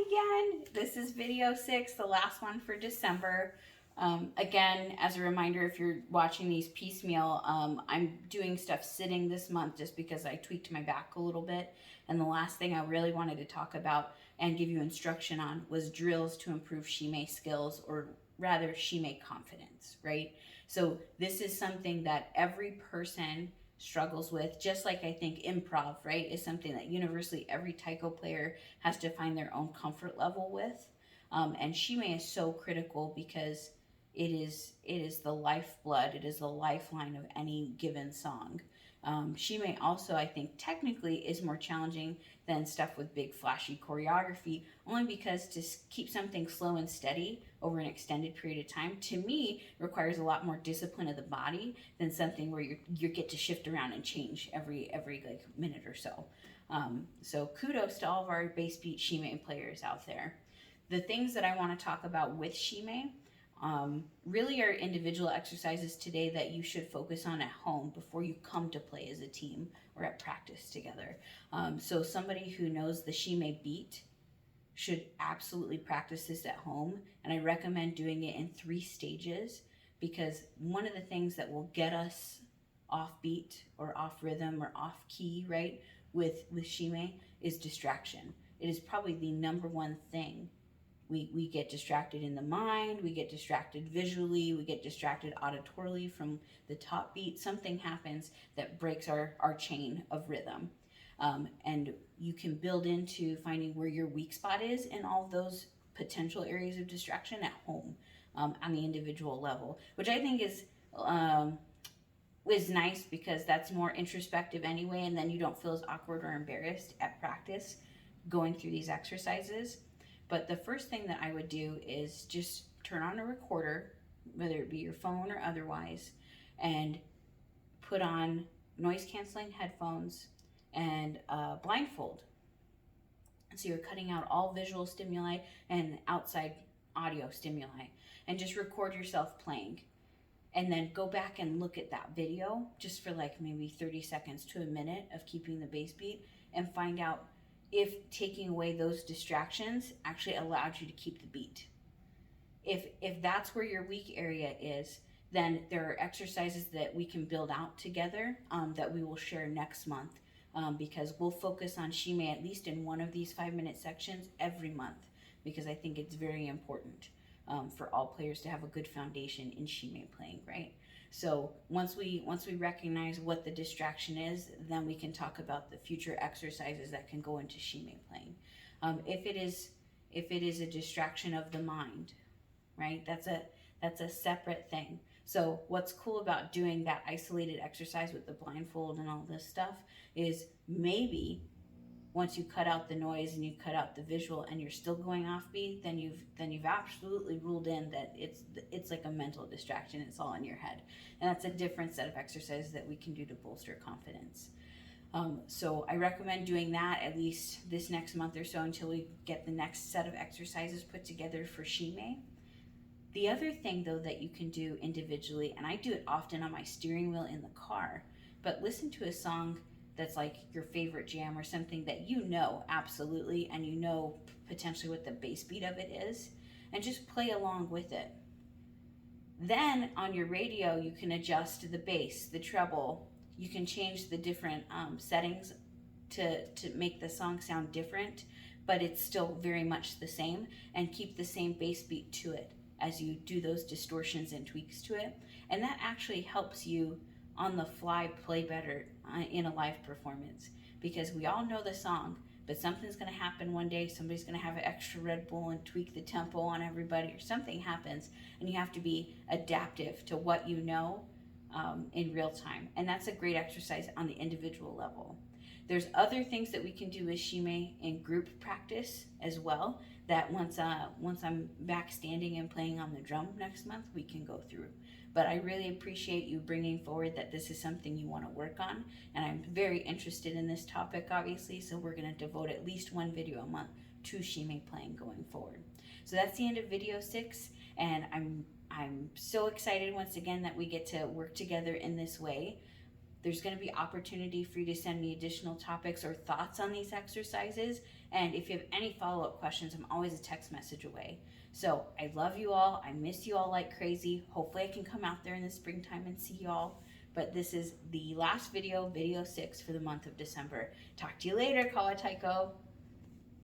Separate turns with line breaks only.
again. This is video 6, the last one for December. Again, as a reminder, if you're watching these piecemeal, I'm doing stuff sitting this month just because I tweaked my back a little bit. And the last thing I really wanted to talk about and give you instruction on was drills to improve Shime skills, or rather Shime confidence, right? So this is something that every person struggles with, just like I think improv, right, is something that universally every taiko player has to find their own comfort level with. And Shime is so critical because it is the lifeblood, it is the lifeline of any given song. Shime also, I think, technically is more challenging than stuff with big flashy choreography, only because to keep something slow and steady over an extended period of time, to me, requires a lot more discipline of the body than something where you get to shift around and change every like minute or so. So kudos to all of our bass beat Shime players out there. The things that I want to talk about with Shime really are individual exercises today that you should focus on at home before you come to play as a team or at practice together. So somebody who knows the Shime beat should absolutely practice this at home, and I recommend doing it in 3 stages, because one of the things that will get us off beat or off rhythm or off key, right, with Shime is distraction. It is probably the number one thing. We get distracted in the mind, we get distracted visually, we get distracted auditorily from the top beat. Something happens that breaks our chain of rhythm. And you can build into finding where your weak spot is in all of those potential areas of distraction at home, on the individual level, which I think is nice because that's more introspective anyway, and then you don't feel as awkward or embarrassed at practice going through these exercises. But the first thing that I would do is just turn on a recorder, whether it be your phone or otherwise, and put on noise canceling headphones and a blindfold. So you're cutting out all visual stimuli and outside audio stimuli, and just record yourself playing. And then go back and look at that video just for like maybe 30 seconds to a minute of keeping the bass beat, and find out if taking away those distractions actually allowed you to keep the beat. If that's where your weak area is, then there are exercises that we can build out together, that we will share next month, because we'll focus on Shime at least in one of these 5-minute sections every month, because I think it's very important for all players to have a good foundation in Shime playing, right? So once we recognize what the distraction is, then we can talk about the future exercises that can go into Shime playing. If it is a distraction of the mind, right? That's a separate thing. So what's cool about doing that isolated exercise with the blindfold and all this stuff is maybe once you cut out the noise and you cut out the visual and you're still going off beat, then you've absolutely ruled in that it's like a mental distraction. It's all in your head, and that's a different set of exercises that we can do to bolster confidence. So I recommend doing that at least this next month or so until we get the next set of exercises put together for Shime. The other thing though that you can do individually, and I do it often on my steering wheel in the car, but listen to a song that's like your favorite jam or something that you know absolutely, and you know potentially what the bass beat of it is, and just play along with it. Then on your radio you can adjust the bass, the treble, you can change the different settings to make the song sound different, but it's still very much the same, and keep the same bass beat to it as you do those distortions and tweaks to it. And that actually helps you on the fly play better in a live performance, because we all know the song, but something's going to happen one day. Somebody's going to have an extra Red Bull and tweak the tempo on everybody, or something happens, and you have to be adaptive to what you know in real time. And that's a great exercise on the individual level. There's other things that we can do with Shime in group practice as well, that once I'm back standing and playing on the drum next month, we can go through. But I really appreciate you bringing forward that this is something you want to work on, and I'm very interested in this topic, obviously, so we're going to devote at least one video a month to Shime playing going forward. So that's the end of video 6, and I'm so excited once again that we get to work together in this way. There's going to be opportunity for you to send me additional topics or thoughts on these exercises. And if you have any follow-up questions, I'm always a text message away. So I love you all. I miss you all like crazy. Hopefully I can come out there in the springtime and see y'all. But this is the last video, video 6 for the month of December. Talk to you later, Kawataiko.